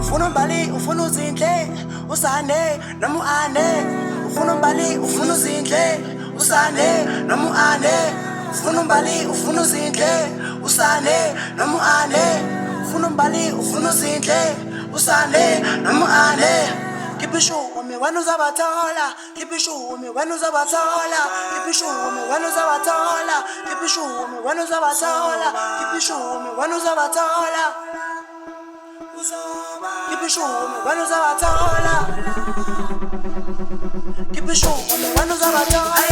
Ufuna umbali, ufuna uzindle, usane, noma ane. Ufuna umbali, ufuna uzindle, usane, noma ane. Ufuna umbali, ufuna uzindle, usane, noma ane. Ufuna umbali, ufuna uzindle, usane, noma ane. Keep it short, me when us abatola. Keep it short, me when us abatola. Keep it short, me when us abatola. Keep it short, me when us abatola. Keep it short, me when us abatola. Keep it short, me when us abatola. Keep it short, me when us abatola.